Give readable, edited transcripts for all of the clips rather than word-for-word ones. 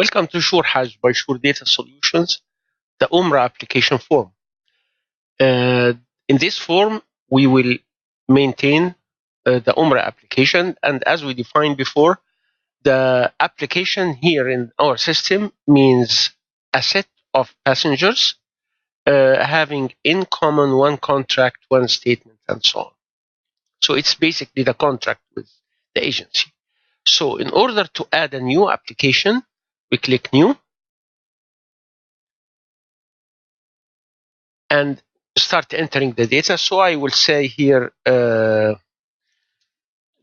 Welcome to Sure Hajj by Sure Data Solutions, the umrah application form. In this form, we will maintain the umrah application, and as we defined before, the application here in our system means a set of passengers having in common one contract, one statement, and so on. So it's basically the contract with the agency. So in order to add a new application, we click New and start entering the data. So I will say here the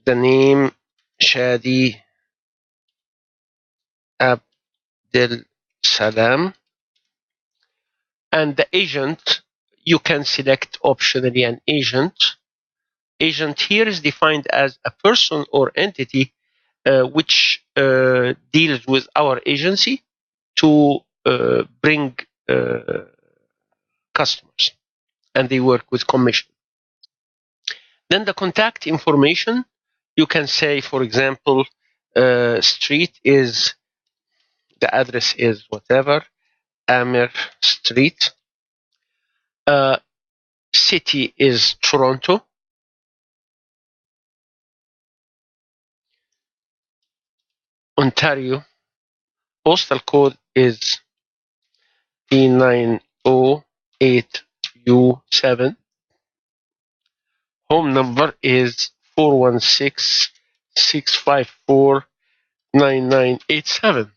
name Shadi Abdel Salam, and the agent, you can select optionally an agent. Agent here is defined as a person or entity which deals with our agency to bring customers, and they work with commission. Then the contact information, you can say, for example, street is, the address is whatever, Amir Street. City is Toronto. Ontario. Postal code is P908U7. Home number is 416-654-9987.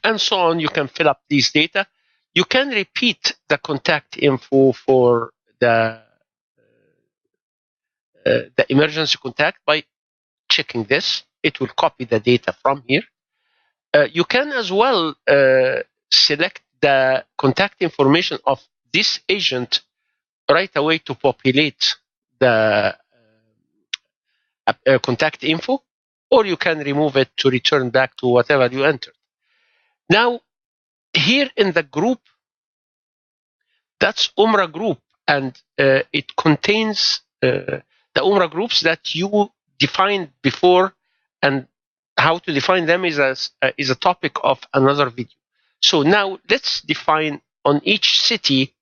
And so on. You can fill up these data. You can repeat the contact info for the emergency contact by checking this. It will copy the data from here. You can as well select the contact information of this agent right away to populate the contact info, or you can remove it to return back to whatever you entered. Now, here in the group, that's umrah group, and it contains the umrah groups that you defined before, and how to define them is a topic of another video. So now let's define on each city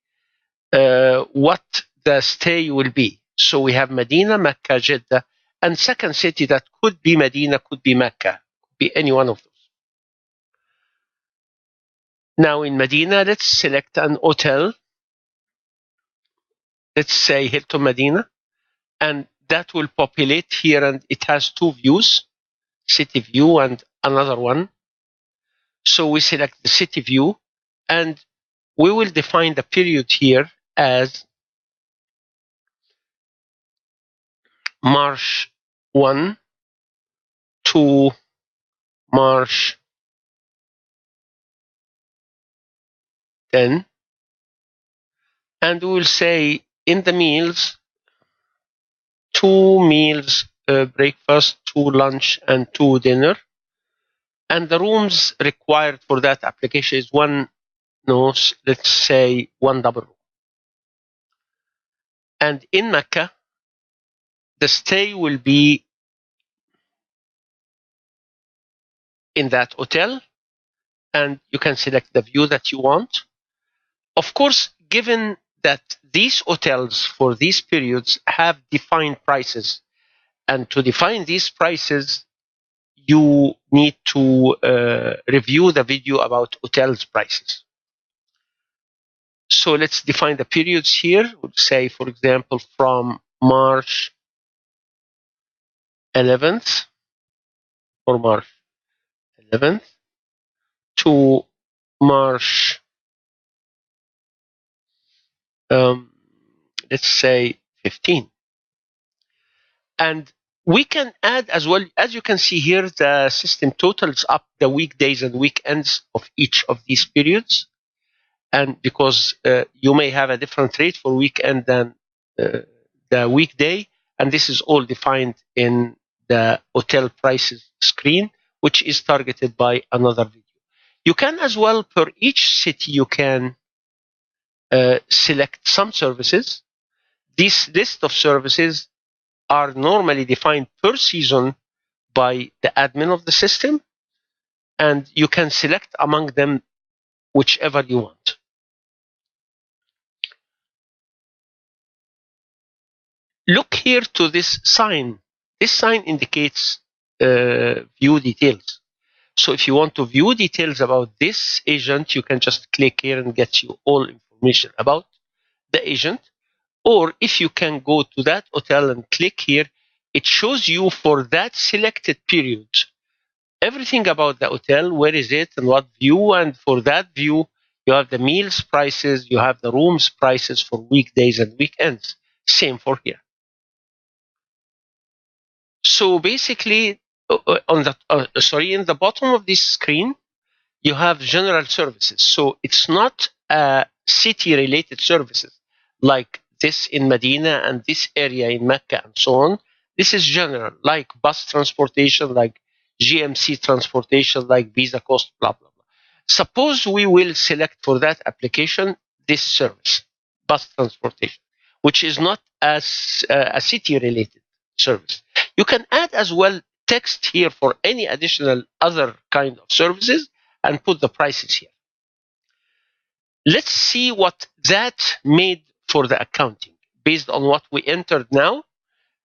what the stay will be. So we have Medina, Mecca, Jeddah, and second city that could be Medina, could be Mecca, could be any one of those. Now in Medina, let's select an hotel. Let's say Hilton Medina, and that will populate here, and it has two views, city view and another one. So we select the city view, and we will define the period here as March 1 to March 10. And we will say in the meals, 2 meals, breakfast, 2 lunch, and 2 dinner. And the rooms required for that application is let's say 1 double room. And in Mecca, the stay will be in that hotel, and you can select the view that you want. Of course, given that these hotels for these periods have defined prices, and to define these prices, you need to review the video about hotels prices. So let's define the periods here. We'll say, for example, from March 11th or March 11th to March, let's say 15. And we can add as well, as you can see here, the system totals up the weekdays and weekends of each of these periods. And because you may have a different rate for weekend than the weekday, and this is all defined in the hotel prices screen, which is targeted by another video. You can as well, per each city, you can select some services. This list of services are normally defined per season by the admin of the system. and you can select among them whichever you want. Look here to this sign. This sign indicates view details. So if you want to view details about this agent, you can just click here and get you all information about the agent. Or if you can go to that hotel and click here, it shows you for that selected period everything about the hotel, where is it and what view. And for that view, you have the meals prices, you have the rooms prices for weekdays and weekends. Same for here. So basically, in the bottom of this screen, you have general services. So it's not city-related services like this in Medina and this area in Mecca and so on. This is general, like bus transportation, like GMC transportation, like Visa cost, blah, blah, blah. Suppose we will select for that application this service, bus transportation, which is not as a city-related service. You can add as well text here for any additional other kind of services and put the prices here. Let's see what that made for the accounting based on what we entered now.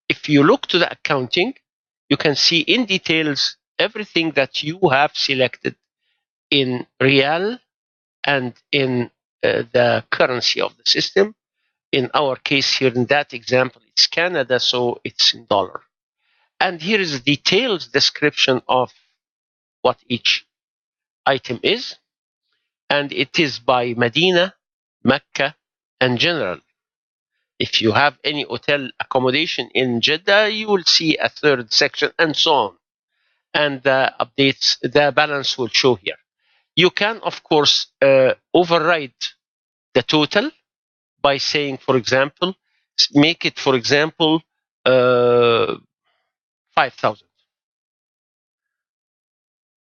If you look to the accounting, you can see in details everything that you have selected in real and in the currency of the system. In our case here, in that example, it's Canada, so it's in dollar. And here is a detailed description of what each item is. And it is by Medina, Mecca, and general. If you have any hotel accommodation in Jeddah, you will see a third section and so on. And the updates, the balance will show here. You can, of course, override the total by saying, for example, make it, for example, 5,000.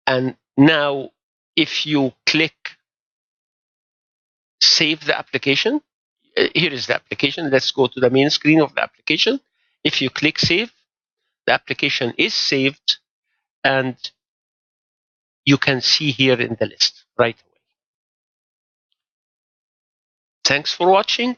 And now, if you click save the application, here is the application. Let's go to the main screen of the application. If you click save, the application is saved, and you can see here in the list right away. Thanks for watching.